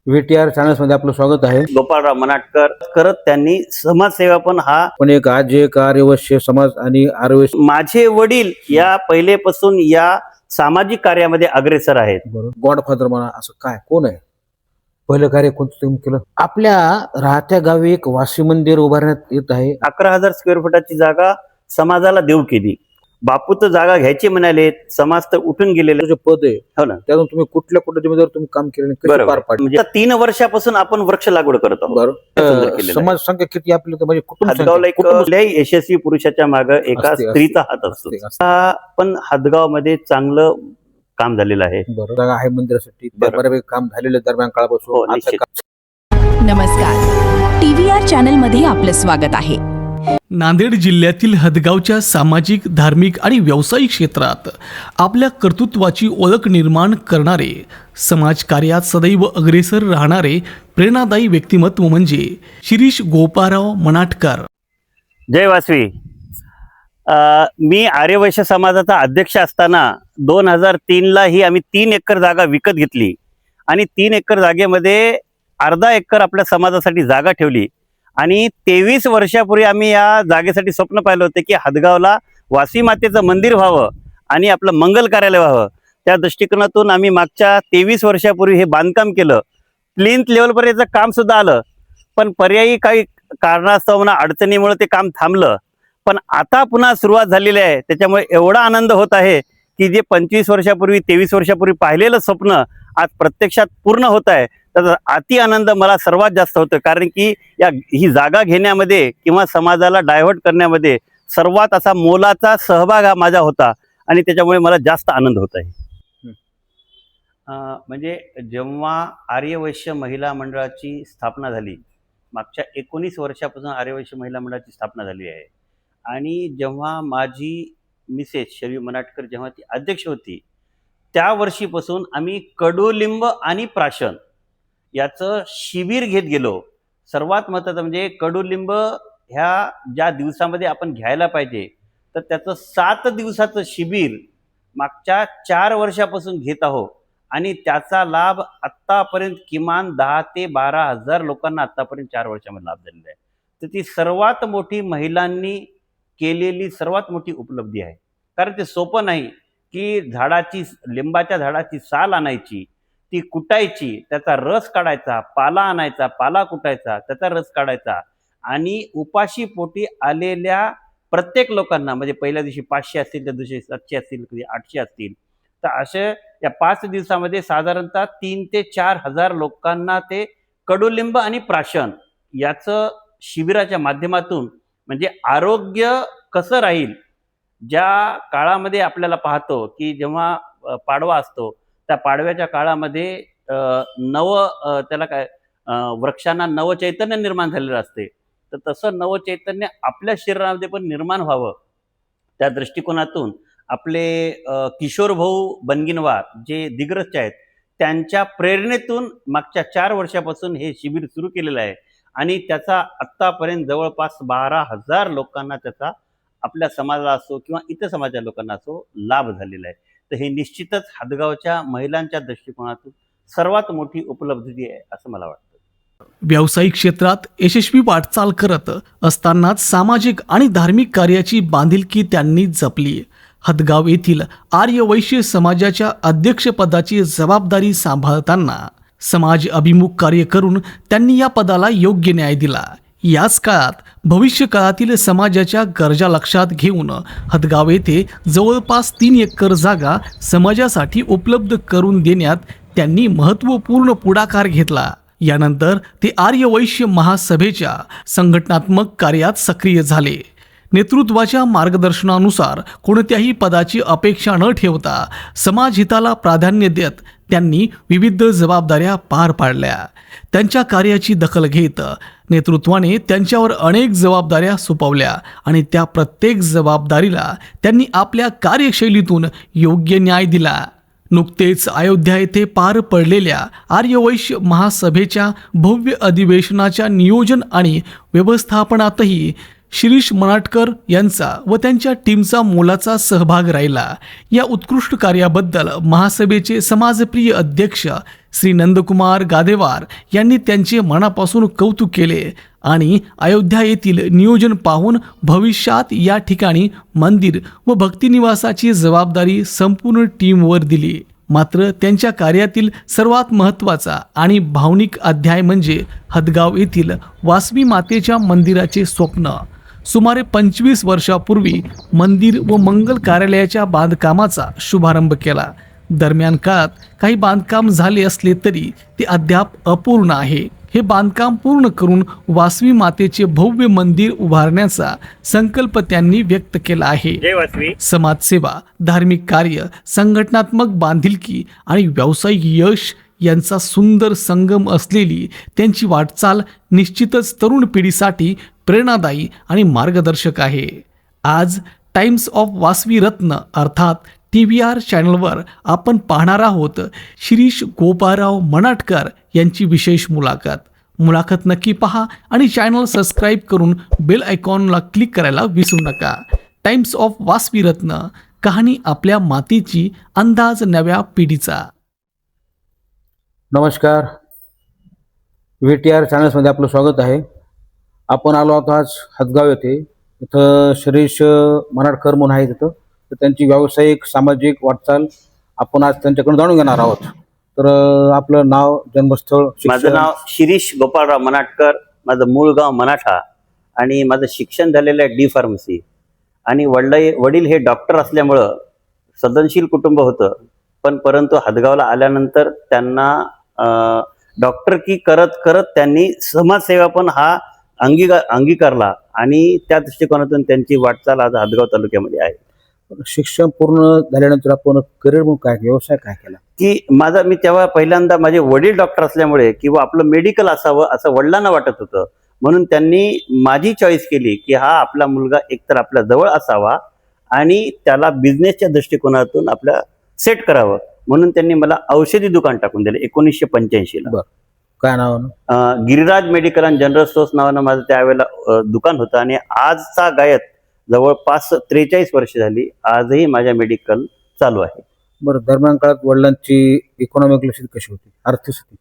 VTR channels मध्ये आपलं स्वागत आहे. गोपाळराव मनाटकर करत त्यांनी समाजसेवा पण हा पण एक आज एक आर्यवैश्य समाज आणि आर्यवैश्य माझे वडील या पहिलेपासून या सामाजिक कार्यामध्ये अग्रेसर आहेत. गॉडफादर म्हणा असं काय कोण आहे? पहिलं कार्य कोणतं तुम्ही केलं? आपल्या राहत्या गावी एक वासी मंदिर उभारण्यात येत आहे. 11,000 स्क्वेअर फुटाची जागा समाजाला देऊ केली. बापू तर जागा घ्यायची म्हणाले, समाज तर उठून गेलेले. जे पद आहे हो ना, त्यातून तुम्ही कुठल्या जिम्मेदार तुम्ही काम केलं आणि कसे बरोबर. पार पाडले? म्हणजे 3 वर्षापासून आपण वृक्ष लागवड करत आहोत. सुंदर केलेलं आहे. समाज संख्या किती आपली तर म्हणजे कुटुंब हदगावला एक कुठल्याही यशस्वी पुरुषाच्या मागे एका असते, स्त्रीचा हात असतो. पण हदगाव मध्ये चांगलं काम झालेलं आहे. बरं जागा आहे मंदिरासाठी. बरं. बऱ्यापैकी काम झालेलं आहे दरम्यान हो, काळापासून. आता निश्चित. नमस्कार, TVR चॅनल मध्ये आपलं स्वागत आहे. नांदेड जिल्ह्यातील हदगावच्या सामाजिक, धार्मिक आणि व्यावसायिक क्षेत्रात आपल्या कर्तृत्वाची ओळख निर्माण करणारे, समाजकार्यात सदैव अग्रेसर राहणारे प्रेरणादायी व्यक्तिमत्व म्हणजे शिरीष गोपाळराव मनाटकर. जय वासवी. मी आर्यवैश्य समाजाचा अध्यक्ष असताना 2003ला ही आम्ही 3 एकर जागा विकत घेतली आणि 3 एकर जागेमध्ये अर्धा एकर आपल्या समाजासाठी जागा ठेवली. आणि 23 वर्षापूर्वी आम्ही या जागेसाठी स्वप्न पाहिलं होतं की हदगावला वासी मातेचं मंदिर व्हावं आणि आपलं मंगल कार्यालय व्हावं. त्या दृष्टिकोनातून आम्ही मागच्या 23 वर्षापूर्वी हे बांधकाम केलं. प्लिंथ लेवलपर्यंत काम सुद्धा आलं, पण पर्यायी काही कारणास्तव अडचणीमुळे ते काम थांबलं. पण आता पुन्हा सुरुवात झालेली आहे. त्याच्यामुळे एवढा आनंद होत आहे की जे 25 वर्षापूर्वी 23 वर्षापूर्वी पाहिलेलं स्वप्न आज प्रत्यक्षात पूर्ण होत आहे. त्याचा अति आनंद मला सर्वात जास्त होतो, कारण की ही जागा घेण्यामध्ये किंवा समाजाला डायव्हर्ट करण्यामध्ये सर्वात असा मोलाचा सहभाग हा माझा होता आणि त्याच्यामुळे मला जास्त आनंद होत आहे. म्हणजे जेव्हा आर्यवैश्य महिला मंडळाची स्थापना झाली, मागच्या 19 वर्षापासून आर्यवैश्य महिला मंडळाची स्थापना झाली आहे. आणि जेव्हा माझी मिसेस शर्वी मनाटकर जेव्हा ती अध्यक्ष होती, त्या वर्षीपासून आम्ही कडुलिंब आणि प्राशन याचं शिबिर घेत गेलो. सर्वात महत्त्वाचं म्हणजे कडुलिंब ह्या ज्या दिवसामध्ये आपण घ्यायला पाहिजे, तर त्याचं 7 दिवसाचं शिबिर मागच्या 4 वर्षापासून घेत आहोत आणि त्याचा लाभ आत्तापर्यंत किमान 10 ते 12 हजार लोकांना आत्तापर्यंत 4 वर्षामध्ये लाभ झालेला आहे. तर ती सर्वात मोठी महिलांनी केलेली सर्वात मोठी उपलब्धी आहे. कारण ते सोपं नाही की लिंबाच्या झाडाची साल आणायची, ती कुटायची, त्याचा रस काढायचा, पाला आणायचा, पाला कुटायचा, त्याचा रस काढायचा आणि उपाशी पोटी आलेल्या प्रत्येक लोकांना, म्हणजे पहिल्या दिवशी 500 असतील, त्या दिवशी 700 असतील, कधी 800 असतील, तर असे या 5 दिवसामध्ये साधारणतः 3 ते 4 हजार लोकांना ते कडुलिंब आणि प्राशन याचं शिबिराच्या माध्यमातून, म्हणजे आरोग्य कसं राहील. ज्या काळामध्ये आपल्याला पाहतो की जेव्हा पाडवा असतो, त्या पाडव्याच्या काळामध्ये त्याला काय वृक्षांना नवचैतन्य निर्माण झालेलं असते. तर तसं नवचैतन्य आपल्या शरीरामध्ये पण निर्माण व्हावं, त्या दृष्टिकोनातून आपले किशोर भाऊ बनगिनवार जे दिग्रस आहेत, त्यांच्या प्रेरणेतून मागच्या 4 वर्षापासून हे शिबिर सुरू केलेलं आहे. आणि त्याचा आत्तापर्यंत जवळपास 12,000 लोकांना त्याचा, आपल्या समाजाला असो किंवा इतर समाजाच्या लोकांना असो, लाभ झालेला आहे. तर हे निश्चितच हदगावच्या महिलांच्या दृष्टिकोनातून सर्वात मोठी उपलब्धी आहे असं मला वाटतं. व्यावसायिक क्षेत्रात यशस्वी वाटचाल करत असतानाच सामाजिक आणि धार्मिक कार्याची बांधिलकी त्यांनी जपली. हदगाव येथील आर्यवैश्य समाजाच्या अध्यक्षपदाची जबाबदारी सांभाळताना समाज अभिमुख कार्य करून त्यांनी या पदाला योग्य न्याय दिला. याच काळात भविष्य काळातील समाजाच्या गरजा लक्षात घेऊन हदगाव येथे जवळपास 3 एकर जागा समाजासाठी उपलब्ध करून देण्यात त्यांनी महत्त्वपूर्ण पुढाकार घेतला. यानंतर ते आर्यवैश्य महासभेच्या संघटनात्मक कार्यात सक्रिय झाले. नेतृत्वाच्या मार्गदर्शनानुसार कोणत्याही पदाची अपेक्षा न ठेवता समाजहिताला प्राधान्य देत त्यांनी विविध जबाबदाऱ्या पार पाडल्या. त्यांच्या कार्याची दखल घेत नेतृत्वाने त्यांच्यावर अनेक जबाबदाऱ्या सोपवल्या आणि त्या प्रत्येक जबाबदारीला त्यांनी आपल्या कार्यशैलीतून योग्य न्याय दिला. नुकतेच अयोध्या येथे पार पडलेल्या आर्यवैश्य महासभेच्या भव्य अधिवेशनाच्या नियोजन आणि व्यवस्थापनातही शिरीष मनाटकर यांचा व त्यांच्या टीमचा मोलाचा सहभाग राहिला. या उत्कृष्ट कार्याबद्दल महासभेचे समाजप्रिय अध्यक्ष श्री नंदकुमार गादेवार यांनी त्यांचे मनापासून कौतुक केले आणि अयोध्या येथील नियोजन पाहून भविष्यात या ठिकाणी मंदिर व भक्तिनिवासाची जबाबदारी संपूर्ण टीमवर दिली. मात्र त्यांच्या कार्यातील सर्वात महत्त्वाचा आणि भावनिक अध्याय म्हणजे हदगाव येथील वासवी मातेच्या मंदिराचे स्वप्न. सुमारे 25 वर्षापूर्वी मंदिर व मंगल कार्यालयाच्या बांधकामाचा शुभारंभ केला. दरम्यान काळात काही बांधकाम झाले असले तरी ते अद्याप अपूर्ण आहे. हे बांधकाम पूर्ण करून वासवी मातेचे भव्य मंदिर उभारण्याचा संकल्प त्यांनी व्यक्त केला आहे. जय वासवी. समाजसेवा, धार्मिक कार्य, संघटनात्मक बांधिलकी आणि व्यावसायिक यश यांचा सुंदर संगम असलेली त्यांची वाटचाल निश्चितच तरुण पिढीसाठी प्रेरणादायी आणि मार्गदर्शक आहे. आज टाइम्स ऑफ वासवी रत्न अर्थात TVR चॅनलवर आपण पाहणार आहोत शिरीष गोपाळराव मनाटकर यांची विशेष मुलाखत नक्की पहा आणि चॅनल सबस्क्राईब करून बेल आयकॉनला क्लिक करायला विसरू नका. टाइम्स ऑफ वासवी रत्न, कहाणी आपल्या मातीची, अंदाज नव्या पिढीचा. नमस्कार, VTR चॅनल्समध्ये आपलं स्वागत आहे. आपण आलो आहोत आज हदगाव येथे. इथं शिरीष मनाटकर म्हणून आहे तिथं. तर त्यांची व्यावसायिक सामाजिक वाटचाल आपण आज त्यांच्याकडून जाणून घेणार आहोत. तर आपलं नाव, जन्मस्थळ, माझं नाव शिरीष गोपाळराव मनाटकर. माझं मूळ गाव मनाठा आणि माझं शिक्षण झालेलं आहे D.Pharmacy. आणि वडील हे डॉक्टर असल्यामुळं सदनशील कुटुंब होतं. पण परंतु हदगावला आल्यानंतर त्यांना डॉक्टरकी करत करत त्यांनी समाजसेवा पण हा अंगीकारला आणि त्या दृष्टिकोनातून त्यांची वाटचाल आज हदगाव तालुक्यामध्ये आहे. शिक्षण पूर्ण झाल्यानंतर आपण करिअर म्हणून काय, व्यवसाय काय केला? की मी तेव्हा पहिल्यांदा माझे वडील डॉक्टर असल्यामुळे किंवा आपलं मेडिकल असावं असं वडिलांना वाटत होतं. म्हणून त्यांनी माझी चॉईस केली की हा आपला मुलगा एकतर आपल्या जवळ असावा आणि त्याला बिझनेसच्या दृष्टिकोनातून आपल्या सेट करावं. म्हणून त्यांनी मला औषधी दुकान टाकून दिलं 1985ला. काय नावानं? Giriraj medical and general stores नावानं माझं त्यावेळेला दुकान होतं. आणि आजचा गायत जवळपास 43 वर्ष झाली. आजही माझ्या मेडिकल चालू आहे. बरं, दरम्यान काळात वडिलांची इकॉनॉमिकल स्थिती कशी होती, आर्थिक स्थिती?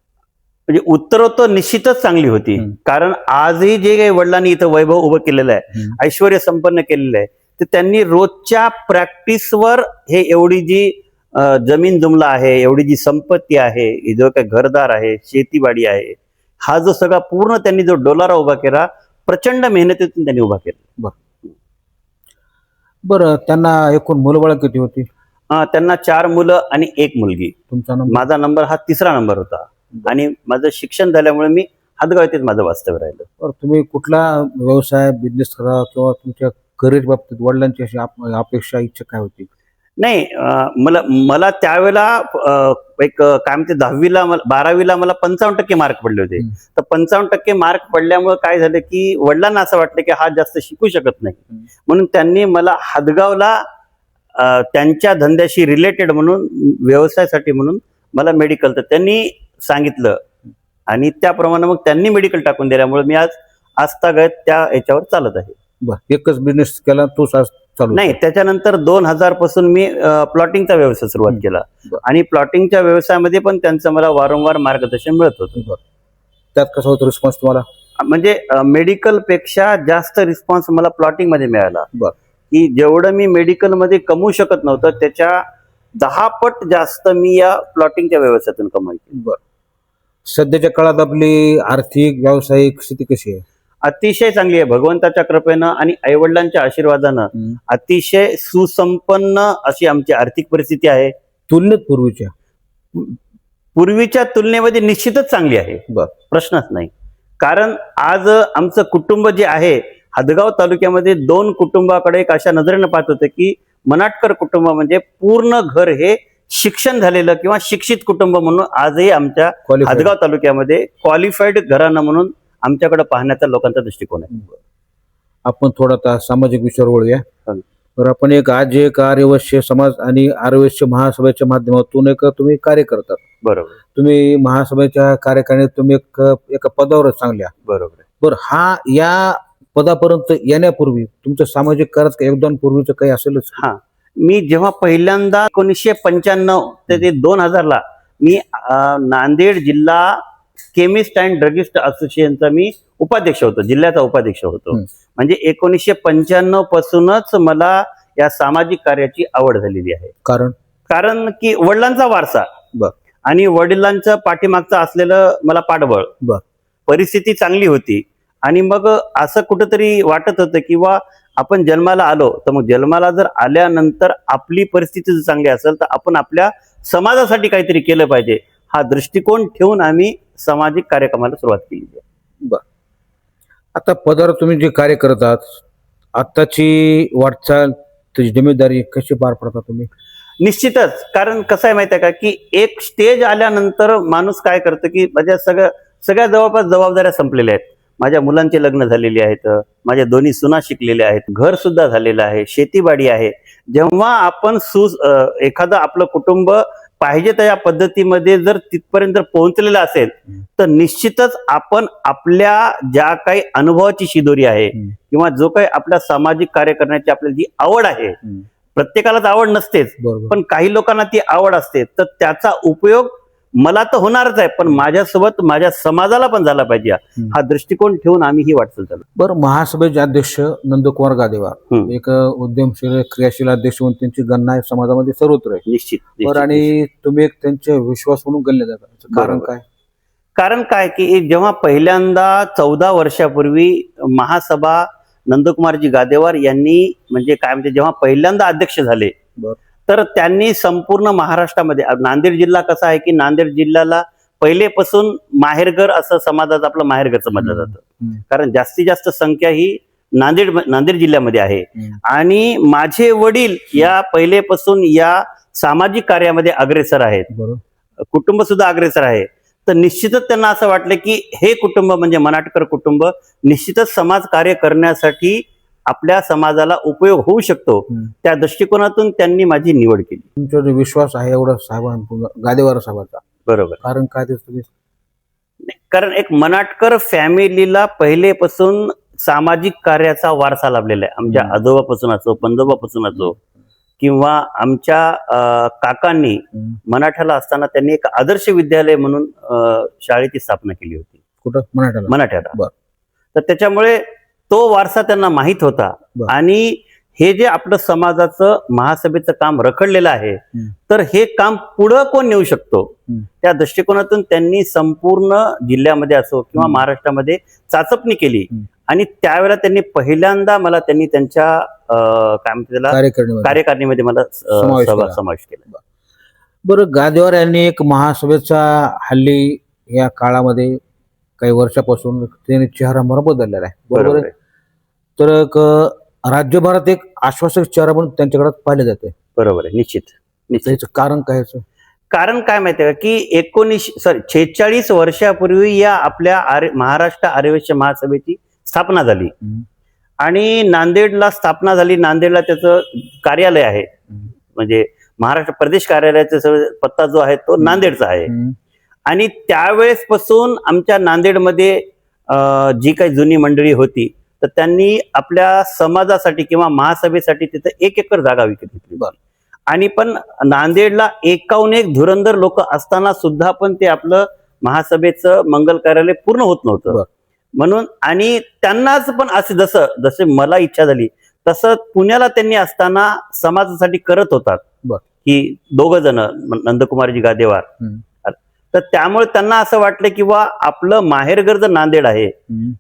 म्हणजे उत्तरोत्तर निश्चितच चांगली होती. कारण आजही जे काही वडिलांनी इथं वैभव उभं केलेलं आहे, ऐश्वर्य संपन्न केलेलं आहे, तर त्यांनी रोजच्या प्रॅक्टिसवर हे एवढी जी जमीन जुमला आहे, एवढी जी संपत्ती आहे, जो काही घरदार आहे, शेतीवाडी आहे, हा जो सगळा पूर्ण त्यांनी जो डोलारा उभा केला, प्रचंड मेहनतीतून त्यांनी उभा केला. बरं, त्यांना एकूण मुलंबाळ किती होती? त्यांना 4 मुलं आणि 1 मुलगी. तुमचा नंबर? माझा नंबर हा 3रा नंबर होता. आणि माझं शिक्षण झाल्यामुळे मी हदगाव येथेच माझं वास्तव्य राहिलं. बरं, तुम्ही कुठला व्यवसाय, बिझनेस करा किंवा तुमच्या करिअर बाबतीत वडिलांची अशी अपेक्षा, इच्छा काय होती? नाही, मला त्यावेळेला एक काय म्हणते 12वीला मला 55% मार्क पडले होते. तर 55% मार्क पडल्यामुळे काय झालं की वडिलांना असं वाटलं की हा जास्त शिकू शकत नाही. म्हणून त्यांनी मला हदगावला त्यांच्या धंद्याशी रिलेटेड म्हणून, व्यवसायासाठी म्हणून मला मेडिकल तर त्यांनी सांगितलं आणि त्याप्रमाणे मग त्यांनी मेडिकल टाकून दिल्यामुळे मी आज आजतागायत त्या याच्यावर चालत आहे. बरं, एकच बिझनेस केला तो चालू? नाही, त्याच्यानंतर 2000 पासून मी प्लॉटिंगचा व्यवसाय सुरुवात केला. आणि प्लॉटिंगच्या व्यवसायामध्ये पण त्यांचं मला वारंवार मार्गदर्शन मिळत होतं. त्यात कसा होता रिस्पॉन्स तुम्हाला? म्हणजे मेडिकल पेक्षा जास्त रिस्पॉन्स मला प्लॉटिंग मध्ये मिळाला. की जेवढं मी मेडिकल मध्ये कमवू शकत नव्हतं त्याच्या 10 पट जास्त मी या प्लॉटिंगच्या व्यवसायातून कमावली. सध्याच्या काळात आपली आर्थिक व्यावसायिक स्थिती कशी आहे? अतिशय चांगली आहे. भगवंताच्या कृपेनं आणि आईवडिलांच्या आशीर्वादानं अतिशय सुसंपन्न अशी आमची आर्थिक परिस्थिती आहे. तुलनेत पूर्वीच्या तुलनेमध्ये निश्चितच चांगली आहे, प्रश्नच नाही. कारण आज आमचं कुटुंब जे आहे हदगाव तालुक्यामध्ये 2 कुटुंबाकडे एक अशा नजरेनं पाहत होतं की मनाटकर कुटुंब म्हणजे पूर्ण घर हे शिक्षण झालेलं किंवा शिक्षित कुटुंब म्हणून आजही आमच्या हदगाव तालुक्यामध्ये क्वालिफाईड घराणं म्हणून आमच्याकडे पाहण्याचा लोकांचा दृष्टिकोन आहे. आपण थोडा सामाजिक विचार वळूया. तर आपण एक आर्यवैश्य समाज आणि आर्यवैश्य महासभेच्या माध्यमातून तुम्ही कार्य करतात. बरोबर. तुम्ही महासभेच्या कार्यकारिणीत तुम्ही एका पदावर चांगल्या. बरोबर. बरं, हा या पदापर्यंत येण्यापूर्वी तुमचं सामाजिक कार्यात योगदान पूर्वीचं काही असेलच? मी जेव्हा पहिल्यांदा 1995 ते 2000ला मी नांदेड जिल्हा केमिस्ट अँड ड्रगिस्ट असोसिएशनचा मी उपाध्यक्ष होतो, जिल्ह्याचा उपाध्यक्ष होतो. म्हणजे 1995 पासूनच मला या सामाजिक कार्याची आवड झालेली आहे. कारण की वडिलांचा वारसा आणि वडिलांचं पाठीमागचं असलेलं मला पाठबळ, परिस्थिती चांगली होती. आणि मग असं कुठंतरी वाटत होतं किंवा आपण जन्माला आलो तर मग जन्माला जर आल्यानंतर आपली परिस्थिती जर चांगली असेल तर आपण आपल्या समाजासाठी काहीतरी केलं पाहिजे, हा दृष्टिकोन ठेवून आम्ही सामाजिक कार्यक्रमाला सुरुवात केली आहे. आता पदावर तुम्ही जे कार्य करत आहात, आत्ताची वाटचाल, त्याची जिम्मेदारी कशी पार पडता तुम्ही? निश्चितच. कारण कसं आहे माहिती आहे का, की एक स्टेज आल्यानंतर माणूस काय करतं की माझ्या सगळ्या जवळपास जबाबदाऱ्या संपलेल्या आहेत. माझ्या मुलांचे लग्न झालेले आहेत, माझ्या दोन्ही सुना शिकलेल्या आहेत, घर सुद्धा झालेलं आहे, शेतीबाडी आहे. जेव्हा आपण एखादं आपलं कुटुंब पाहिजे त्या पद्धतीमध्ये जर तिथपर्यंत जर पोहोचलेलं असेल तर निश्चितच आपण आपल्या ज्या काही अनुभवाची शिदोरी आहे किंवा जो काही आपल्या सामाजिक कार्य करण्याची आपल्याला जी आवड आहे, प्रत्येकालाच आवड नसतेच, पण काही लोकांना ती आवड असते, तर त्याचा उपयोग मला तर होणारच आहे, पण माझ्यासोबत माझ्या समाजाला पण झाला पाहिजे, हा दृष्टिकोन ठेवून आम्ही ही वाटचाल चालू. बरं, महासभेचे अध्यक्ष नंदकुमार गादेवार एक उद्यमशील क्रियाशील अध्यक्ष म्हणून त्यांची गणना समाजामध्ये सर्वत्र आहे. निश्चित. बरं, आणि तुम्ही एक त्यांचे विश्वास म्हणून गणले जातात, कारण काय? कारण काय की जेव्हा पहिल्यांदा 14 वर्षापूर्वी महासभा नंदकुमारजी गादेवार यांनी म्हणजे काय म्हणजे जेव्हा पहिल्यांदा अध्यक्ष झाले, तर त्यांनी संपूर्ण महाराष्ट्रामध्ये, नांदेड जिल्हा कसा आहे की नांदेड जिल्ह्याला पहिलेपासून माहेरघर असं समाजाचं आपलं माहेरघर समजलं जातं, कारण जास्तीत जास्त संख्या ही नांदेड जिल्ह्यामध्ये आहे. आणि माझे वडील या पहिलेपासून या सामाजिक कार्यामध्ये अग्रेसर आहेत, कुटुंब सुद्धा अग्रेसर आहे. तर निश्चितच त्यांना असं वाटलं की हे कुटुंब म्हणजे मनाटकर कुटुंब निश्चितच समाज कार्य करण्यासाठी आपल्या समाजाला उपयोग होऊ शकतो, त्या दृष्टिकोनातून त्यांनी माझी निवड केली. तुमचा जो विश्वास आहे एवढा गादेवार साहेबांचा, बरोबर, कारण काय ते तुम्ही? कारण एक मनाटकर फॅमिलीला पहिलेपासून सामाजिक कार्याचा वारसा लाभलेला आहे. आमच्या आजोबापासून असो, पंजोबापासून असो, किंवा आमच्या काकांनी मराठ्याला असताना त्यांनी एक आदर्श विद्यालय म्हणून शाळेची स्थापना केली होती. कुठं? मराठ्याला. तर त्याच्यामुळे तो वारसा त्यांना माहित होता. आणि हे जे आपलं समाजाचं महासभेचं काम रखडलेलं आहे, तर हे काम पुढं कोण नेऊ शकतो, त्या दृष्टिकोनातून त्यांनी संपूर्ण जिल्ह्यामध्ये असो किंवा महाराष्ट्रामध्ये चाचपणी केली. आणि त्यावेळेला त्यांनी पहिल्यांदा मला त्यांनी त्यांच्या काय म्हणते त्याला कार्यकारिणीमध्ये मला समावेश केला. बरं, गादेवार यांनी एक महासभेचा हल्ली या काळामध्ये काही वर्षापासून त्यांनी चेहरा मोहरा बदललेला आहे, बरोबर आहे? तर राज्यभरात एक आश्वासक चेहरा म्हणून त्यांच्याकडे पाहिले जाते, बरोबर आहे? निश्चित. कारण काय? कारण काय माहितीये का की 46 वर्षापूर्वी या आपल्या महाराष्ट्र आर्यवैश्य महासभेची स्थापना झाली आणि नांदेडला स्थापना झाली. नांदेडला त्याचं कार्यालय आहे, म्हणजे महाराष्ट्र प्रदेश कार्यालयाचा पत्ता जो आहे तो नांदेडचा आहे. आणि त्यावेळेस पासून आमच्या नांदेडमध्ये जी काही जुनी मंडळी होती तर त्यांनी आपल्या समाजासाठी किंवा महासभेसाठी तिथं 1 एकर जागा विकत घेतली. आणि पण नांदेडला 1 धुरंधर लोक असताना सुद्धा पण ते आपलं महासभेचं मंगल कार्यालय पूर्ण होत नव्हतं म्हणून. आणि त्यांनाच पण असे जसे मला इच्छा झाली तसं पुण्याला त्यांनी असताना समाजासाठी करत होतात की 2 जण नंदकुमारजी गादेवार. तर त्यामुळे त्यांना असं वाटलं की वा आपलं माहेरघर जर नांदेड आहे,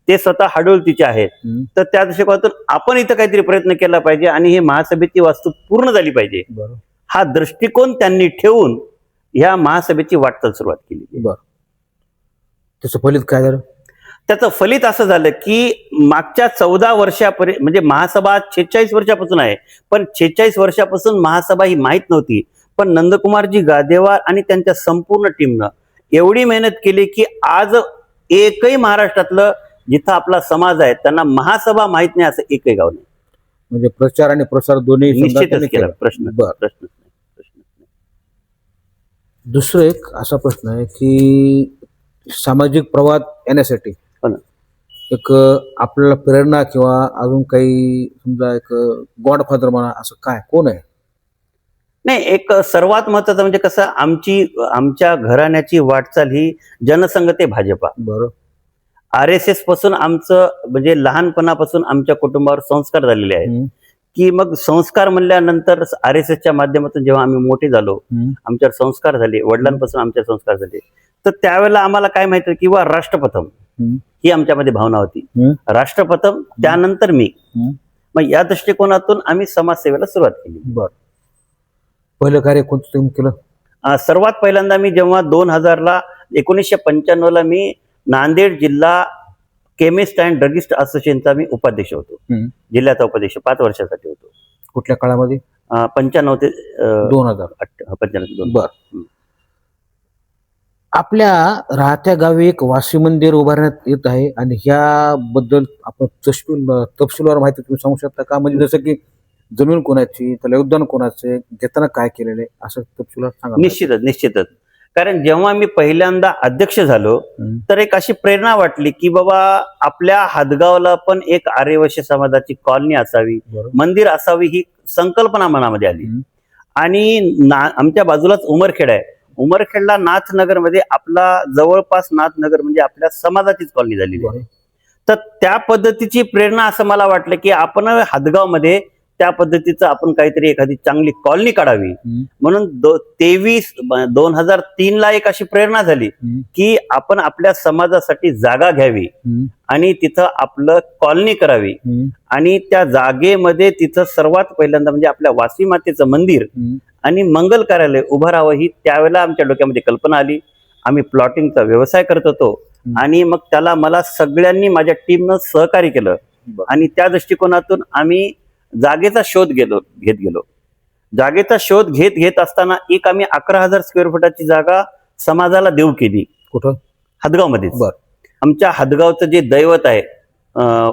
ते स्वतः हडोलतीचे आहेत, तर त्या दृष्टिकोनातून आपण इथं काहीतरी प्रयत्न केला पाहिजे आणि हे महासभेची वास्तू पूर्ण झाली पाहिजे, हा दृष्टिकोन त्यांनी ठेवून ह्या महासभेची वाटचाल सुरुवात केली. त्याचं फलित काय झालं? त्याचं फलित असं झालं की मागच्या 14 वर्षापर्यंत म्हणजे महासभा 46 वर्षापासून आहे, पण 46 वर्षापासून महासभा ही माहीत नव्हती. पण नंदकुमारजी गादेवार आणि त्यांच्या संपूर्ण टीमनं एवढी मेहनत केली की आज एकही महाराष्ट्रातलं जिथं आपला समाज आहे त्यांना महासभा माहित नाही असं एकही गाव नाही. म्हणजे प्रचार आणि प्रसार दोन्ही निश्चितच केला. प्रश्न. दुसरं एक असा प्रश्न आहे की सामाजिक प्रवाद येण्यासाठी एक आपल्याला प्रेरणा किंवा अजून काही समजा एक गॉडफादर म्हणा असं काय कोण आहे? नाही, एक सर्वात महत्वाचं म्हणजे कसं, आमच्या घराण्याची वाटचाल ही जनसंघ ते भाजपा, बरं. RSS पासून आमचं म्हणजे लहानपणापासून आमच्या कुटुंबावर संस्कार झालेले आहेत. हम्म, की मग संस्कार म्हणल्यानंतर RSSच्या माध्यमातून जेव्हा आम्ही मोठे झालो, हम्म, आमच्यावर संस्कार झाले, वडिलांपासून आमच्यावर संस्कार झाले, तर त्यावेळेला आम्हाला काय माहिती किंवा राष्ट्रप्रथम हम्म, ही आमच्यामध्ये भावना होती. हम्म, राष्ट्रप्रथम, त्यानंतर मी. हम्म. मग या दृष्टिकोनातून आम्ही समाजसेवेला सुरुवात केली. बरं. पहिलं कार्य कोणतं तुम्ही केलं? सर्वात पहिल्यांदा मी जेव्हा 1995ला मी नांदेड जिल्हा केमिस्ट अँड ड्रगिस्ट असोसिएशनचा मी उपाध्यक्ष होतो. हम्म. जिल्ह्याचा उपाध्यक्ष 5 वर्षासाठी होतो. कुठल्या काळामध्ये? 95 ते 2000. 95. बर. आपल्या राहत्या गावी एक वासी मंदिर उभारण्यात येत आहे आणि ह्याबद्दल आपण तपशीलवार माहिती तुम्ही सांगू शकता का? म्हणजे जसं की जमीन कोणाची, त्याला योगदान कोणाचे, घेताना काय केलेले, असं तपशीलवार सांगा. निश्चितच. कारण जेव्हा मी पहिल्यांदा अध्यक्ष झालो, हम्म, तर एक अशी प्रेरणा वाटली की बाबा आपल्या हादगावला पण एक आर्यवैश्य समाजाची कॉलनी असावी, बरं. मंदिर असावी, ही संकल्पना मनामध्ये आली. हम्म, आणि आमच्या बाजूलाच उमरखेड आहे. उमरखेडला नाथनगरमध्ये आपला जवळपास नाथनगर म्हणजे आपल्या समाजाचीच कॉलनी झालेली आहे. बरं. तर त्या पद्धतीची प्रेरणा असं मला वाटलं की आपण हादगावमध्ये त्या पद्धतीचं आपण काहीतरी एखादी चांगली कॉलनी काढावी. हम्म, म्हणून 2003ला एक अशी प्रेरणा झाली हम्म, की आपण आपल्या समाजासाठी जागा घ्यावी हम्म, आणि तिथं आपलं कॉलनी करावी. हम्म, आणि त्या जागेमध्ये तिथं सर्वात पहिल्यांदा म्हणजे आपल्या वासी मातेचं मंदिर हम्म, आणि मंगल कार्यालय उभं राहावं, ही त्यावेळेला आमच्या डोक्यामध्ये कल्पना आली. आम्ही प्लॉटिंगचा व्यवसाय करत होतो आणि मग त्याला मला सगळ्यांनी माझ्या टीमनं सहकार्य केलं. बरं. आणि त्या दृष्टिकोनातून आम्ही जागेचा शोध घेत गेलो. जागेचा शोध घेत असताना एक आम्ही 11,000 स्क्वेअर फुटाची जागा समाजाला देऊ केली. कुठं? हादगावमध्येच. बरं. आमच्या हादगावचं जे दैवत आहे,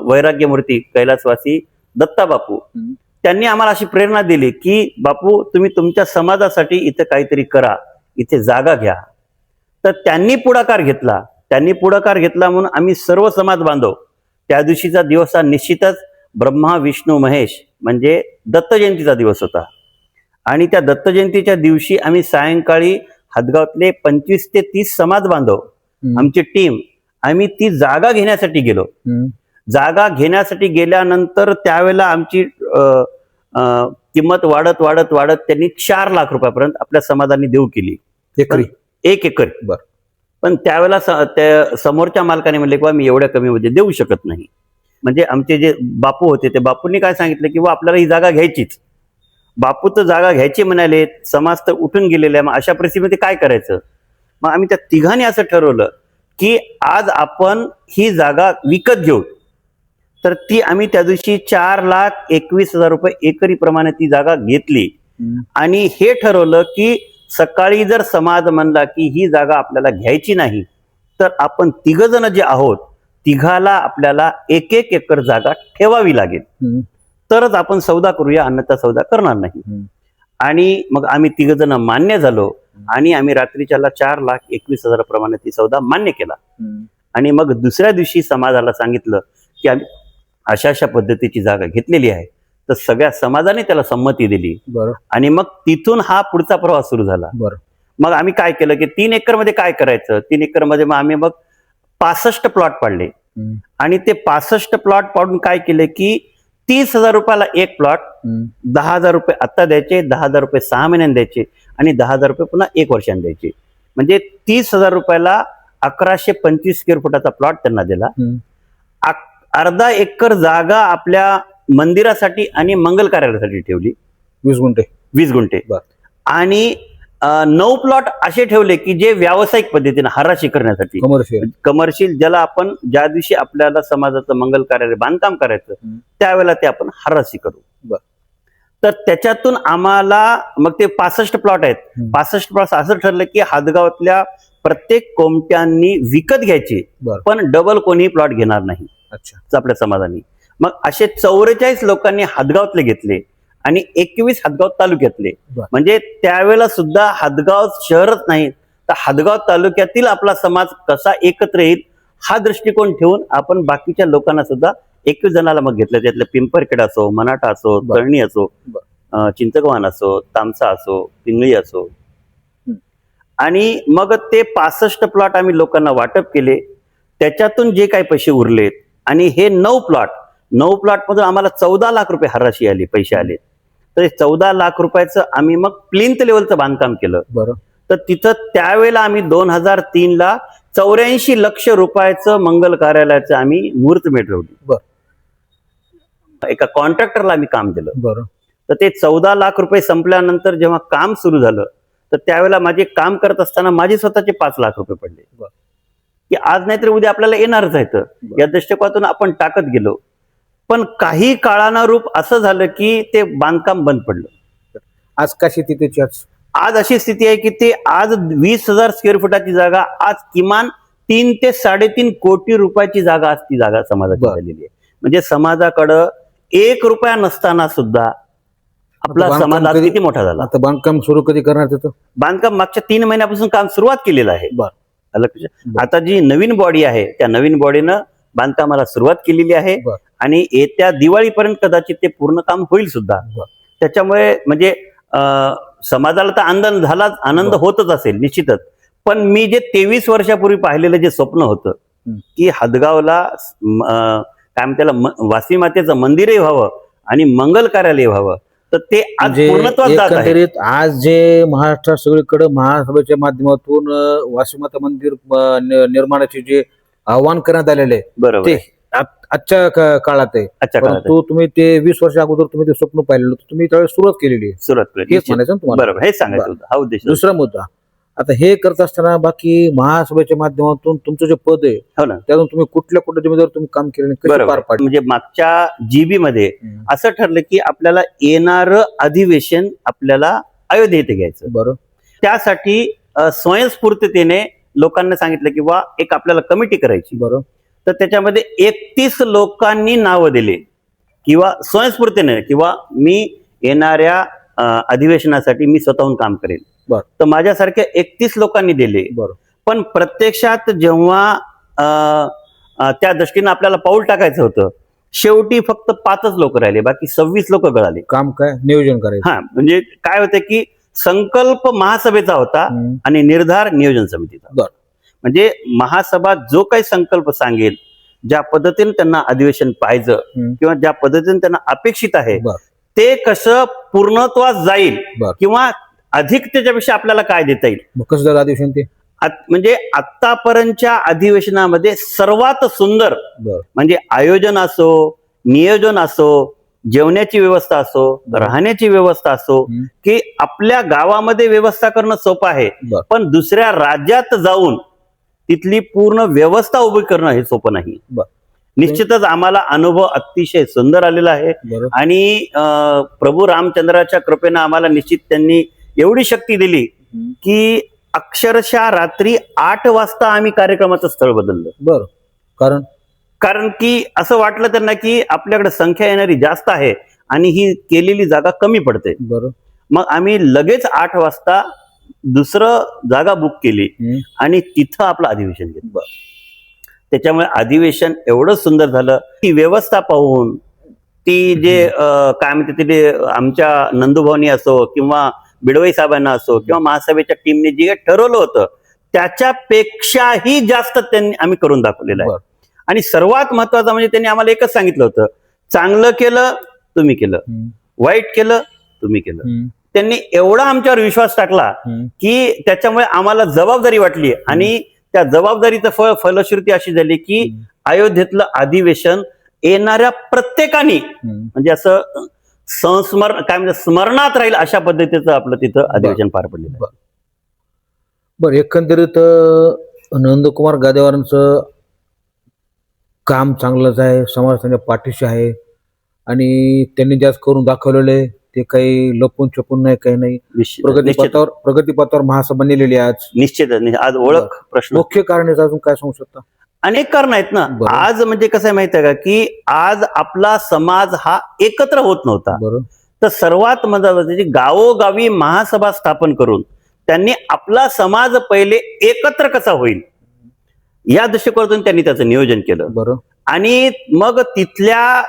वैराग्य मूर्ती कैलासवासी दत्ता बापू, हम्म, त्यांनी आम्हाला अशी प्रेरणा दिली की बापू तुम्ही तुमच्या समाजासाठी इथं काहीतरी करा, इथे जागा घ्या. तर त्यांनी पुढाकार घेतला म्हणून आम्ही सर्व समाज बांधव त्या दिवशीचा दिवस हा निश्चितच ब्रह्मा विष्णू महेश म्हणजे दत्त जयंतीचा दिवस होता. आणि त्या दत्त जयंतीच्या दिवशी आम्ही सायंकाळी हादगावातले 25 ते 30 समाज बांधव, हम्म, आमची टीम, आम्ही ती जागा घेण्यासाठी गेलो. हम्म, जागा घेण्यासाठी गेल्यानंतर त्यावेळेला आमची किंमत वाढत त्यांनी 4 लाख रुपयापर्यंत आपल्या समाजाने देऊ केली. एकरी? 1 एकर. बरं. पण त्यावेळेला त्या समोरच्या मालकाने म्हणले की मी एवढ्या कमीमध्ये देऊ शकत नाही. म्हणजे आमचे जे बापू होते ते बापूंनी काय सांगितलं की आपल्याला ही जागा घ्यायचीच. बापू तर जागा घ्यायची म्हणाले, समाज तर उठून गेलेला आहे. मग अशा परिस्थितीमध्ये काय करायचं? मग आम्ही त्या तिघांनी असं ठरवलं की आज आपण ही जागा विकत घेऊ. तर ती आम्ही त्या दिवशी 4,21,000 रुपये एकरी प्रमाणे ती जागा घेतली. हम्म, आणि हे ठरवलं की सकाळी जर समाज म्हणला की ही जागा आपल्याला घ्यायची नाही, तर आपण 3 जण जे आहोत तिघाला आपल्याला 1 एकर जागा ठेवावी लागेल, हम्म, तरच आपण सौदा करूया, अन्यथा सौदा करणार नाही. हम्म, आणि मग आम्ही 3 जण मान्य झालो आणि आम्ही रात्रीच्याला 4,21,000 प्रमाणे ती सौदा मान्य केला. हम्म, आणि मग दुसऱ्या दिवशी समाजाला सांगितलं की आम्ही अशा पद्धतीची जागा घेतलेली आहे. तर सगळ्या समाजाने त्याला संमती दिली. बरं. आणि मग तिथून हा पुढचा प्रवास सुरू झाला. बरं. मग आम्ही काय केलं की 3 एकर मध्ये काय करायचं, 3 एकर मध्ये मग आम्ही 65 प्लॉट पाडले. हम्म, आणि ते 65 प्लॉट पाडून काय केले की 30,000 रुपयाला एक प्लॉट, हम्म, 10,000 रुपये आत्ता द्यायचे, 10,000 रुपये 6 महिन्यांनी द्यायचे आणि 10,000 रुपये पुन्हा 1 वर्षांनी द्यायचे. म्हणजे 30,000 रुपयाला 1125 स्क्वेअर फुटाचा प्लॉट त्यांना दिला. हम्म, अर्धा एकर जागा आपल्या मंदिरासाठी आणि मंगल कार्यालयासाठी ठेवली, 20 गुंठे. 20 गुंठे. बरं. आणि 9 प्लॉट असे ठेवले की जे व्यावसायिक पद्धतीने हराशी करण्यासाठी, कमर्शियल, ज्याला आपण ज्या दिवशी आपल्याला समाजाचं मंगल कार्यालय बांधकाम करायचं त्यावेळेला ते आपण हराशी करू. बरं. तर त्याच्यातून आम्हाला मग ते 65 प्लॉट आहेत. 65 प्लॉट असं ठरलं की हादगावातल्या प्रत्येक कोमट्यांनी विकत घ्यायचे, बरं. पण डबल कोणी प्लॉट घेणार नाही. अच्छा. आपल्या समाजाने मग असे 44 लोकांनी हादगावातले घेतले आणि 21 हादगाव तालुक्यातले. म्हणजे त्यावेळेला सुद्धा हादगाव शहरच नाही तर हादगाव तालुक्यातील आपला समाज कसा एकत्र येईल हा दृष्टिकोन ठेवून आपण बाकीच्या लोकांना सुद्धा 21 जणाला मग घेतलं. त्यातलं पिंपरखेड असो, मनाठा असो, तळणी असो, चिंचगव्हाण असो, तामसा असो, पिंगळी असो. हं. आणि मग ते 65 प्लॉट आम्ही लोकांना वाटप केले. त्याच्यातून जे काही पैसे उरलेत आणि हे 9 प्लॉट मधून आम्हाला 14 लाख रुपये हराशी आली, पैसे आले. तर 14 लाख रुपयाचं आम्ही मग प्लिंथ लेवलचं बांधकाम केलं. बरं. तर तिथं त्यावेळेला आम्ही 2003ला 84 लक्ष रुपयाचं मंगल कार्यालयाचं आम्ही मुहूर्त मिळवली. एका कॉन्ट्रॅक्टरला आम्ही काम दिलं. बरं. तर ते 14 लाख रुपये संपल्यानंतर जेव्हा काम सुरू झालं तर त्यावेळेला माझे काम करत असताना माझे स्वतःचे 5 लाख रुपये पडले. बरं. की आज नाहीतर उद्या आपल्याला येणारच आहे. तर या दृष्टिकोनातून आपण टाकत गेलो. पण काही काळानुरूप असं झालं की ते बांधकाम बंद पडलं. आज काय स्थिती त्याची? आज अशी स्थिती आहे की ते आज 20,000 स्क्वेअर फुटाची जागा आज किमान 3 ते 3.5 कोटी रुपयाची जागा आज ती जागा समाजाची बरं. झालेली आहे. म्हणजे समाजाकडं 1 रुपया नसताना सुद्धा आपला आता बांधकाम समाज आज कधी- किती मोठा झाला. आता बांधकाम सुरू कधी करणार त्याचं? बांधकाम मागच्या 3 महिन्यापासून काम सुरुवात केलेलं आहे. बरं. आलं लक्षात? आता जी नवीन बॉडी आहे त्या नवीन बॉडीनं बांधकामाला सुरुवात केलेली आहे. बरं. आणि येत्या दिवाळीपर्यंत कदाचित ते पूर्ण काम होईल सुद्धा. बरं. त्याच्यामुळे म्हणजे समाजाला तर आनंद बरं. होतच असेल निश्चितच. पण मी जे 23 वर्षापूर्वी पाहिलेलं जे स्वप्न होतं की हदगावला काय म्हणते त्याला वासवी मातेचं मंदिरही व्हावं आणि मंगल कार्यालय व्हावं, तर ते आज म्हणजे पूर्णत्वास जात आहे. एकंदरीत आज जे महाराष्ट्रात सगळीकडे महासभेच्या माध्यमातून वासुमाता मंदिर निर्माणाचे जे आव्हान करण्यात आलेले आहे, बरोबर ते आहे. आजच्या काळात आहे. आजच्या काळात परंतु तुम्ही ते 20 वर्ष अगोदर तुम्ही ते स्वप्न पाहिलेलं होतं, तुम्ही त्यावेळेस सुरुवात केलेली आहे. सुरुवात केली. हेच म्हणायचं ना तुम्हाला? बरोबर, हेच सांगायचं बरं. होतं. हा उद्देश होता. दुसरा मुद्दा, आता हे करत असताना बाकी महासभेच्या माध्यमातून तुमचं जे पद आहे हो ना. त्यातून तुम्ही कुठल्या जिम्मेदार तुम्ही काम केले, कसे बरोबर. पार पाडले? म्हणजे मागच्या जीबी मध्ये असं ठरलं की आपल्याला येणारं अधिवेशन आपल्याला अयोध्येत घ्यायचं. बरं. त्यासाठी स्वयंस्फूर्ततेने लोकांना सांगितलं की वा एक आपल्याला कमिटी करायची. बरं. तर त्याच्यामध्ये 31 लोकांनी नावं दिले किंवा स्वयंस्फूर्तीने किंवा मी येणाऱ्या अधिवेशनासाठी मी स्वतःहून काम करेल. बरं. तर माझ्यासारख्या 31 लोकांनी दिले. बरं. पण प्रत्यक्षात जेव्हा त्या दृष्टीनं आपल्याला पाऊल टाकायचं होतं, शेवटी फक्त 5च लोक राहिले, बाकी 26 लोक गळाले. काम काय? नियोजन करायचं. हा, म्हणजे काय होतं की संकल्प महासभेचा होता आणि निर्धार नियोजन समितीचा. बरं. म्हणजे महासभा जो काही संकल्प सांगेल, ज्या पद्धतीने त्यांना अधिवेशन पाहिजे किंवा ज्या पद्धतीने त्यांना अपेक्षित आहे, बरं. ते कसं पूर्णत्वास जाईल बरं. किंवा अधिक त्याच्यापेक्षा आपल्याला काय देता येईल. मग कसं झालं अधिवेशन ते? म्हणजे आतापर्यंतच्या अधिवेशनामध्ये सर्वात सुंदर बरं. म्हणजे आयोजन असो, नियोजन असो, जेवण्याची व्यवस्था असो, राहण्याची व्यवस्था असो, की आपल्या गावामध्ये व्यवस्था करणं सोपं आहे. बरं. पण दुसऱ्या राज्यात जाऊन तिथली पूर्ण व्यवस्था उभी करणं हे सोपं नाही. बरं. निश्चितच आम्हाला अनुभव अतिशय सुंदर आलेला आहे. बरं. आणि प्रभू रामचंद्राच्या कृपेनं आम्हाला निश्चित त्यांनी एवढी शक्ती दिली की अक्षरशः रात्री 8 वाजता आम्ही कार्यक्रमाचं स्थळ बदललं. बरं. कारण की असं वाटलं त्यांना की आपल्याकडे संख्या येणारी जास्त आहे आणि ही केलेली जागा कमी पडते. बरं. मग आम्ही लगेच 8 वाजता दुसरं जागा बुक केली आणि तिथं आपलं अधिवेशन घेतलं. त्याच्यामुळे अधिवेशन एवढं सुंदर झालं की व्यवस्था पाहून ती जे काय म्हणते ते आमच्या नंदूभाऊनी असो किंवा बिडवई साहेबांना असो किंवा महासभेच्या टीमने जे ठरवलं होतं त्याच्यापेक्षाही जास्त त्यांनी आम्ही करून दाखवलेलं आहे. आणि सर्वात महत्वाचं म्हणजे त्यांनी आम्हाला एकच सांगितलं होतं, चांगलं केलं तुम्ही केलं, वाईट केलं तुम्ही केलं. त्यांनी एवढा आमच्यावर विश्वास टाकला की त्याच्यामुळे आम्हाला जबाबदारी वाटली आणि त्या जबाबदारीचं फलश्रुती अशी झाली की अयोध्येतलं अधिवेशन येणाऱ्या प्रत्येकाने म्हणजे असं काय म्हणजे स्मरणात राहील अशा पद्धतीचं आपलं तिथं अधिवेशन पार पडलेलं आहे. बरं. एकंदरीत नंदकुमार गादेवारांचं काम चांगलंच आहे, समाज त्यांच्या पाठीशी आहे आणि त्यांनी जास्त करून दाखवलेलं आहे. ते काही लपून छपून नाही, काही नाही. प्रगतीपथावर महासभा नेलेली आज. निश्चित आज ओळख प्रश्न मुख्य कारण अजून काय सांगू शकता? अनेक कारण आहेत ना. आज म्हणजे कसं आहे माहिती आहे का की आज आपला समाज हा एकत्र होत नव्हता. बरं. तर सर्वात महत्त्वाची गावोगावी महासभा स्थापन करून त्यांनी आपला समाज पहिले एकत्र कसा होईल या दृष्टिकोनातून त्यांनी त्याचं नियोजन केलं. बरं. आणि मग तिथल्या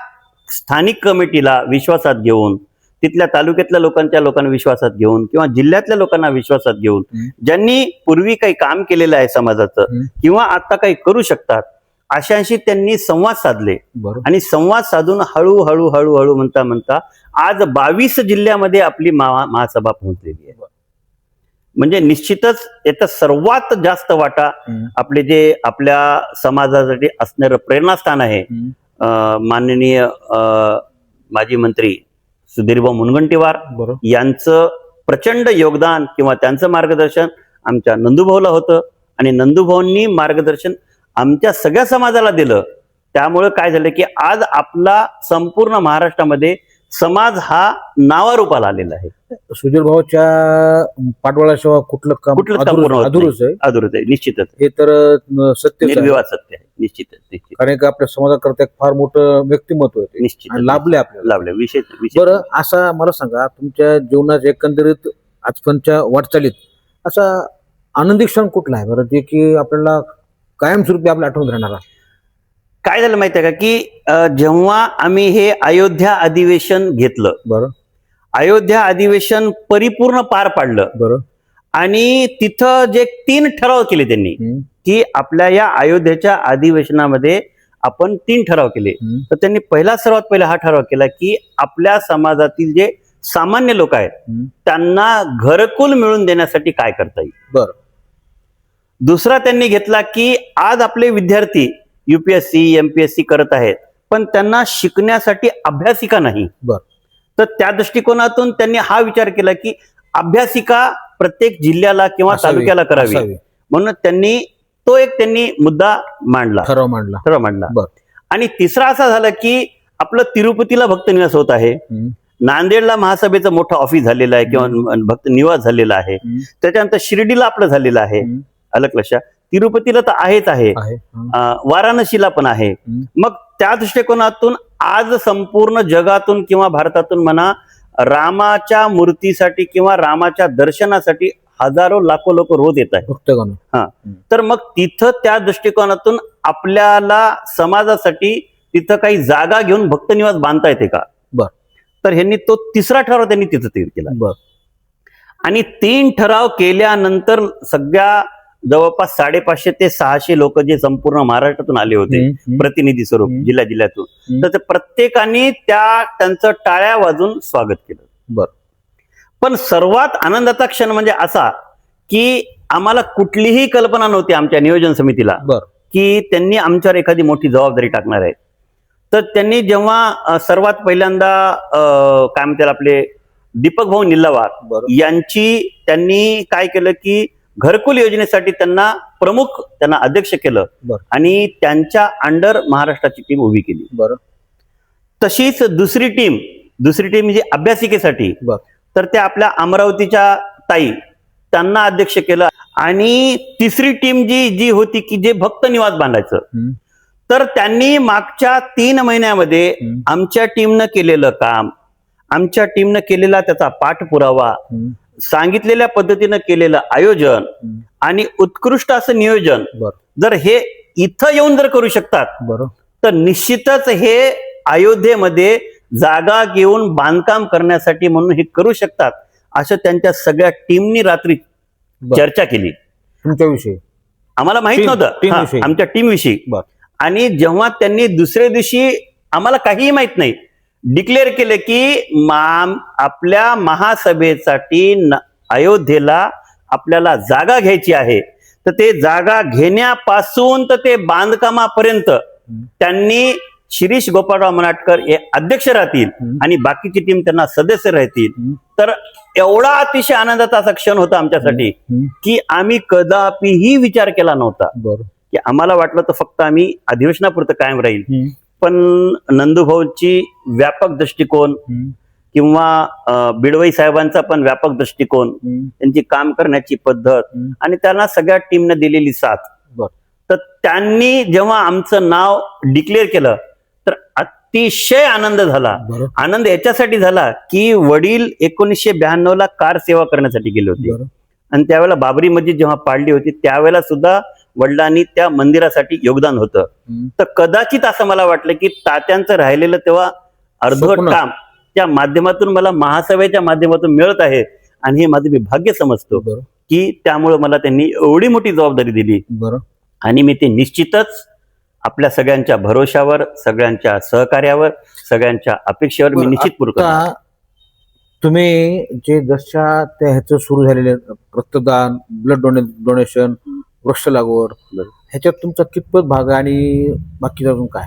स्थानिक कमिटीला विश्वासात घेऊन तिथल्या तालुक्यातल्या लोकांना विश्वासात घेऊन किंवा जिल्ह्यातल्या लोकांना विश्वासात घेऊन ज्यांनी पूर्वी काही काम केलेलं आहे समाजाचं किंवा आता काही करू शकतात अशांशी त्यांनी संवाद साधले. बरोबर. आणि संवाद साधून हळूहळू हळूहळू म्हणता म्हणता आज 22 जिल्ह्यामध्ये आपली महासभा पोहोचलेली आहे. म्हणजे निश्चितच याचा सर्वात जास्त वाटा आपले जे आपल्या समाजासाठी असणारं प्रेरणास्थान आहे माननीय माजी मंत्री सुधीरभाऊ मुनगंटीवार बरोबर. यांचं प्रचंड योगदान किंवा त्यांचं मार्गदर्शन आमच्या नंदूभाऊला होतं आणि नंदूभाऊंनी मार्गदर्शन आमच्या सगळ्या समाजाला दिलं. त्यामुळे काय झालं की आज आपला संपूर्ण महाराष्ट्रामध्ये समाज हा नावारूपाला आलेला आहे. सुधीर भाऊच्या पाठबळाशिवाय कुठलं काम कुठलंच काम पूर्ण होत अधुरच आहे. अधुरच आहे, निश्चितच हे तर सत्य निर्विवाद सत्य आहे. निश्चितच कारण की आपल्या समाजाकरता एक फार मोठं व्यक्तिमत्व आहे ते. निश्चित आणि लाभले आपल्याला. लाभले विषय बरं, असा मला सांगा तुमच्या जीवनाच्या एकंदरीत आजपर्यंतच्या वाटचालीत असा आनंदी क्षण कुठला आहे बरं, जे की आपल्याला कायमस्वरूपी आपल्या आठवण राहणारा? काय झालं माहितीये का की जेव्हा आम्ही हे अयोध्या अधिवेशन घेतलं, बरं अयोध्या अधिवेशन परिपूर्ण पार पाडलं बरं आणि तिथं जे 3 ठराव केले त्यांनी की आपल्या या अयोध्येच्या अधिवेशनामध्ये आपण 3 ठराव केले. तर त्यांनी सर्वात पहिला हा ठराव केला की आपल्या समाजातील जे सामान्य लोक आहेत त्यांना घरकुल मिळवून देण्यासाठी काय करता येईल. बरं. दुसरा त्यांनी घेतला की आज आपले विद्यार्थी UPSC MPSC करत आहेत पण त्यांना शिकण्यासाठी अभ्यासिका नाही. बरं. तर त्या दृष्टिकोनातून त्यांनी हा विचार केला की अभ्यासिका प्रत्येक जिल्ह्याला किंवा तालुक्याला करावी. म्हणून त्यांनी मुद्दा मांडला, ठराव मांडला. बरं. आणि तिसरा असा झाला की आपलं तिरुपतीला भक्त निवास होत आहे, नांदेडला महासभेचं मोठं ऑफिस झालेलं आहे किंवा भक्त निवास झालेला आहे, त्याच्यानंतर शिर्डीला आपलं झालेलं आहे, अलग लक्षात तिरुपतीला तर आहेच आहे, वाराणसीला पण आहे. मग त्या दृष्टिकोनातून आज संपूर्ण जगातून किंवा भारतातून म्हणा रामाच्या मूर्तीसाठी किंवा रामाच्या दर्शनासाठी हजारो लाखो लोक रोज येत आहेत. तर मग तिथं त्या दृष्टिकोनातून आपल्याला समाजासाठी तिथं काही जागा घेऊन भक्तनिवास बांधता येते का. तर ह्यांनी तो तिसरा ठराव त्यांनी तिथं केला. आणि 3 ठराव केल्यानंतर सगळ्या जवळपास 550 ते 600 लोक जे संपूर्ण महाराष्ट्रातून आले होते प्रतिनिधी स्वरूप जिल्ह्यातून, तर ते प्रत्येकाने त्यांचं टाळ्या वाजून स्वागत केलं. बरं. पण सर्वात आनंदाचा क्षण म्हणजे असा की आम्हाला कुठलीही कल्पना नव्हती आमच्या नियोजन समितीला की त्यांनी आमच्यावर एखादी मोठी जबाबदारी टाकणार आहे. तर त्यांनी जेव्हा सर्वात पहिल्यांदा काय म्हणतात आपले दीपक भाऊ निल्लावार यांची त्यांनी काय केलं की घरकुल योजनेसाठी त्यांना अध्यक्ष केलं आणि त्यांच्या अंडर महाराष्ट्राची टीम उभी केली. तशीच दुसरी टीम म्हणजे अभ्यासिकेसाठी, तर त्या आपल्या अमरावतीच्या ताई त्यांना अध्यक्ष केलं. आणि तिसरी टीम जी होती की जे भक्त निवास बांधायचं, तर त्यांनी मागच्या 3 महिन्यामध्ये आमच्या टीमनं केलेलं काम, आमच्या टीमनं केलेला त्याचा पाठपुरावा, सांगितलेल्या पद्धतीनं केलेलं आयोजन आणि उत्कृष्ट असं नियोजन जर हे इथं येऊन जर करू शकतात तर निश्चितच हे अयोध्येमध्ये जागा घेऊन बांधकाम करण्यासाठी म्हणून हे करू शकतात असं त्यांच्या सगळ्या टीमनी रात्री चर्चा केली. तुमच्याविषयी आम्हाला माहित नव्हतं, आमच्या टीमविषयी. आणि जेव्हा त्यांनी दुसऱ्या दिवशी आम्हाला काहीही माहित नाही डिक्लेअर केले की आपल्या महासभेसाठी अयोध्येला आपल्याला जागा घ्यायची आहे, तर ते जागा घेण्यापासून तर ते बांधकामापर्यंत त्यांनी शिरीष गोपाळराव मनाटकर हे अध्यक्ष राहतील आणि बाकीची टीम त्यांना सदस्य राहतील. तर एवढा अतिशय आनंदाचा असा क्षण होता आमच्यासाठी की आम्ही कदापिही विचार केला नव्हता. की आम्हाला वाटलं तर फक्त आम्ही अधिवेशनापुरतं कायम राहील, पण नंदूभाऊची व्यापक दृष्टिकोन किंवा बिडवई साहेबांचा पण व्यापक दृष्टिकोन, त्यांची काम करण्याची पद्धत आणि त्यांना सगळ्या टीमने दिलेली साथ, तर त्यांनी जेव्हा आमचं नाव डिक्लेअर केलं तर अतिशय आनंद झाला. आनंद याच्यासाठी झाला की वडील 1992 ला कार सेवा करण्यासाठी गेले होते आणि त्यावेळेला बाबरी मस्जिद जेव्हा पाडली होती त्यावेळेला सुद्धा वडिलांनी त्या मंदिरासाठी योगदान होतं. तर कदाचित असं मला वाटलं की तात्यांचं राहिलेलं तेव्हा अर्धवट काम समाजाच्या माध्यमातून मला महासभेच्या माध्यमातून मिळत आहे आणि हे माझं मी भाग्य समजतो बरं की त्यामुळे मला त्यांनी एवढी मोठी जबाबदारी दिली बरं आणि मी ते निश्चितच आपल्या सगळ्यांच्या भरोशावर, सगळ्यांच्या सहकार्यावर, सगळ्यांच्या अपेक्षेवर मी निश्चित पूर्ण करणार. आता तुम्ही जे जशा त्या ह्याचं सुरू झालेले रक्तदान, ब्लड डोनेशन, वृक्ष लागवड, ह्याच्यात तुमचा कितपत भाग आहे आणि बाकीचा अजून काय?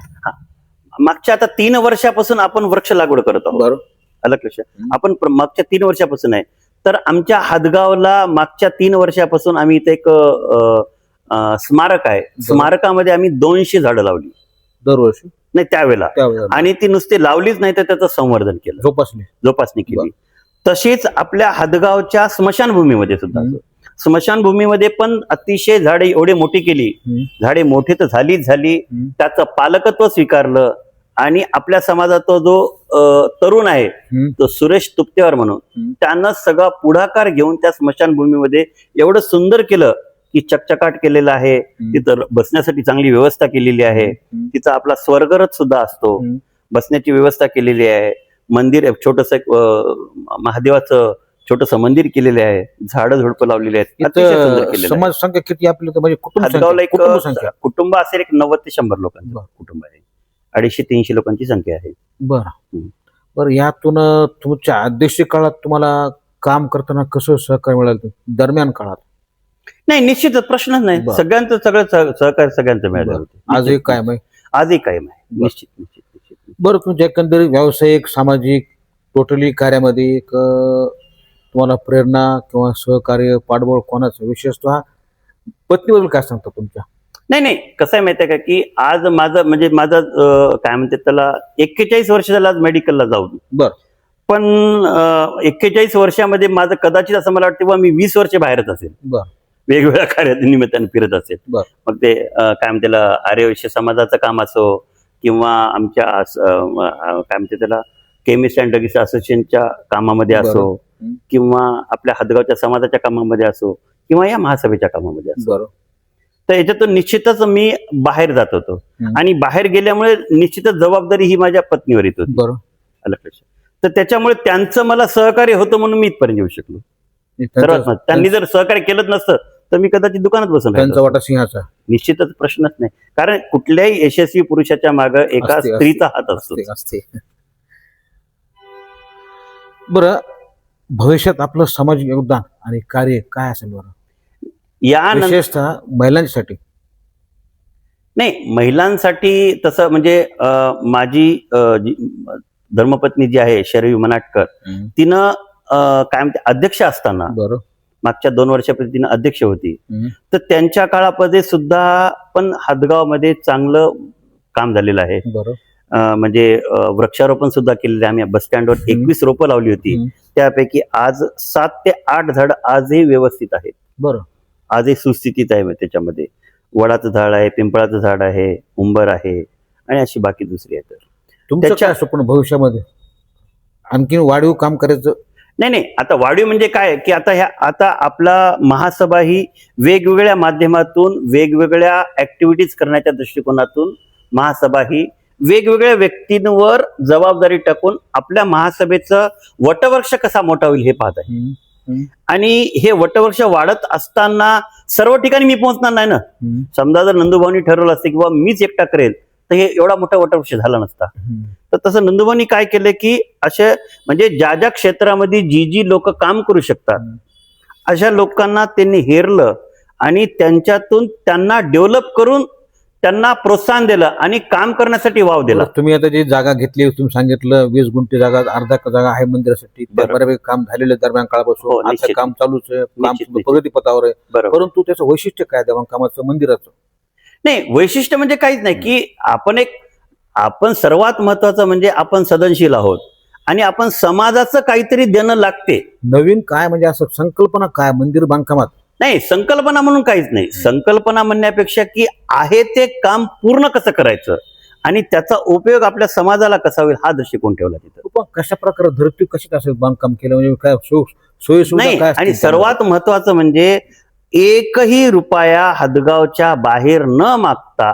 मागच्या आता 3 वर्षापासून आपण वृक्ष लागवड करत आहोत. बरं अलग लक्षात आपण मागच्या 3 वर्षापासून आहे. तर आमच्या हादगावला मागच्या 3 वर्षापासून आम्ही इथे एक स्मारक आहे. स्मारकामध्ये आम्ही 200 झाडं लावली दरवर्षी नाही त्यावेळेला, त्यावेळेला आणि ती नुसते लावलीच नाही तर त्याचं संवर्धन केलं, जोपासणी केली. तशीच आपल्या हादगावच्या स्मशानभूमीमध्ये सुद्धा स्मशानभूमीमध्ये पण अतिशय झाडे एवढी मोठी केली. झाडे मोठी तर झालीच झाली, त्याचं पालकत्व स्वीकारलं आणि आपल्या समाजाचा जो तरुण आहे तो सुरेश तुपतेवार म्हणून त्यानं सगळा पुढाकार घेऊन त्या स्मशानभूमीमध्ये एवढं सुंदर केलं की चकचकाट केलेलं आहे. तिथं बसण्यासाठी चांगली व्यवस्था केलेली आहे. तिथं आपला स्वर्गरथ सुद्धा असतो, बसण्याची व्यवस्था केलेली आहे. मंदिर छोटस महादेवाचं छोटस मंदिर केलेले आहे. झाडं झुडपं लावलेली आहेत. अतिशय सुंदर केलेलं आहे. समाज संख्या किती आपली म्हणजे हादगावला एक कुटुंब संख्या? कुटुंब असेल एक 90 ते 100 लोकांचं कुटुंब आहे. 250-300 लोकांची संख्या आहे. बरं बरं यातून तुमच्या अध्यक्षीय काळात तुम्हाला काम करताना कसं सहकार्य मिळालं दरम्यान काळात? नाही निश्चितच प्रश्नच नाही. सगळ्यांचं सगळं सहकार्य सगळ्यांचं मिळालं होतं. आजही कायम आहे? आजही कायम आहे. निश्चित निश्चित निश्चित. बरं तुमच्या एकंदरीत व्यावसायिक सामाजिक टोटली कार्यामध्ये एक तुम्हाला प्रेरणा किंवा सहकार्य पाठबळ कोणाचं विशेषतः पत्नीबद्दल काय सांगता तुमच्या? नाही कसं आहे माहिती आहे का की आज माझं काय म्हणते त्याला 41 वर्ष झालं आज मेडिकलला जाऊन. बरं पण 41 वर्षामध्ये माझं कदाचित असं मला वाटतं मी 20 वर्ष बाहेरच असेल. बरं वेगवेगळ्या कार्यानिमित्ताने फिरत असेल. मग ते काय म्हणते त्याला आर्यवैश्य समाजाचं काम असो किंवा आमच्या काय म्हणते त्याला केमिस्ट अँड ड्रग्स असोसिएशनच्या कामामध्ये असो किंवा आपल्या हादगावच्या समाजाच्या कामामध्ये असो किंवा या महासभेच्या कामामध्ये असो. बरं तर याच्यातून निश्चितच मी बाहेर जात होतो आणि बाहेर गेल्यामुळे निश्चितच जबाबदारी ही माझ्या पत्नीवर येत होती. बरं तर त्याच्यामुळे त्यांचं मला सहकार्य होतं म्हणून मी इथपर्यंत येऊ शकलो. सर्वात त्यांनी जर सहकार्य केलंच नसतं तर मी कदाचित दुकानात बसून त्यांचा वाटा सिंहाचा निश्चितच प्रश्नच नाही. कारण कुठल्याही यशस्वी पुरुषाच्या मागे एका स्त्रीचा हात असतो. बरं भविष्यात आपलं सामाजिक योगदान आणि कार्य काय असेल बरं या विशेषतः महिलांसाठी? नाही महिलांसाठी तसं म्हणजे माझी धर्मपत्नी जी आहे शरयू मनाटकर तिनं काय म्हणते अध्यक्ष असताना बरं मागच्या 2 वर्षापूर्वी तिनं अध्यक्ष होती. तर त्यांच्या काळामध्ये सुद्धा पण हादगावमध्ये चांगलं काम झालेलं आहे. बरं म्हणजे वृक्षारोपण सुद्धा केलेलं आहे. आम्ही बस स्टँडवर 21 रोपं लावली होती. त्यापैकी आज 7 ते 8 झाड आजही व्यवस्थित आहेत. बरं आजही सुस्थितीत आहे. त्याच्यामध्ये वडाचं झाड आहे, पिंपळाचं झाड आहे, उंबर आहे आणि अशी बाकी दुसरी आहेत. तुमचं काय स्वप्न भविष्यामध्ये आणखीन वाढीव काम करायचं? नाही आता वाढीव म्हणजे काय की आता आपला महासभा ही वेगवेगळ्या माध्यमातून वेगवेगळ्या ऍक्टिव्हिटीज करण्याच्या दृष्टिकोनातून महासभा ही वेगवेगळ्या व्यक्तींवर जबाबदारी टाकून आपल्या महासभेचं वटवृक्ष कसा मोठा होईल हे पाहत आहे. आणि हे वटवृक्ष वाढत असताना सर्व ठिकाणी मी पोहोचणार नाही ना. समजा जर नंदुभाऊनी ठरवलं असते किंवा मीच एकटा करेल तर हे एवढा मोठा वटवृक्ष झाला नसता. तर तसं नंदुभाऊनी काय केलं की असे म्हणजे ज्या क्षेत्रामध्ये जी लोक काम करू शकतात अशा लोकांना त्यांनी हेरलं आणि त्यांच्यातून त्यांना डेव्हलप करून त्यांना प्रोत्साहन दिलं आणि काम करण्यासाठी वाव दिला. तुम्ही आता जी जागा घेतली तुम्ही सांगितलं 20 गुंठे जागा, अर्धा जागा आहे मंदिरासाठी. बऱ्यापैकी काम झालेलं दरम्यान काळापासून आता काम चालूच आहे, काम प्रगती पथावर आहे. परंतु त्याचं वैशिष्ट्य काय देवाण कामाचं मंदिराचं? नाही वैशिष्ट्य म्हणजे काहीच नाही की आपण सर्वात महत्वाचं म्हणजे आपण सदनशील आहोत आणि आपण समाजाचं काहीतरी देणं लागते. नवीन काय म्हणजे असं संकल्पना काय मंदिर बांधकामात? नाही संकल्पना म्हणून काहीच नाही. संकल्पना म्हणण्यापेक्षा की आहे ते काम पूर्ण कसं करायचं आणि त्याचा उपयोग आपल्या समाजाला कसा होईल हा दृष्टिकोन ठेवला तिथं. कशा प्रकारे धरती कशी असेल बांधकाम केलं म्हणजे काय सोयी नाही. आणि सर्वात महत्वाचं म्हणजे एकही रुपया हदगावच्या बाहेर न मागता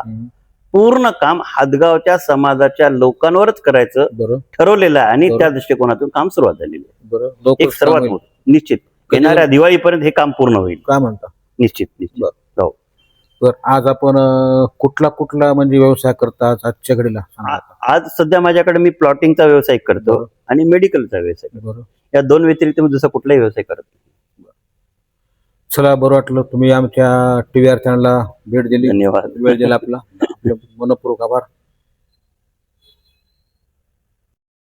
पूर्ण काम हादगावच्या समाजाच्या लोकांवरच करायचं बरं ठरवलेलं आहे आणि बरं. त्या दृष्टिकोनातून काम सुरुवात झालेली आहे. बरं एक लवकर सर्वात मोठं निश्चित येणाऱ्या दिवाळीपर्यंत हे काम पूर्ण होईल. काय म्हणता? निश्चित निश्चित हो. बरं आज आपण कुठला म्हणजे व्यवसाय करतात आजच्या घडीला सांगा आता. आज सध्या माझ्याकडे मी प्लॉटिंगचा व्यवसाय करतो बरं. आणि मेडिकलचा व्यवसाय करतो. बरं या दोन व्यतिरिक्त मी दुसरा कुठलाही व्यवसाय करत नाही. चला बरं वाटलं तुम्ही आमच्या TVR चॅनलला भेट दिली, धन्यवाद. वेळ दिला आपला. आपले मनपूर्वक आभार.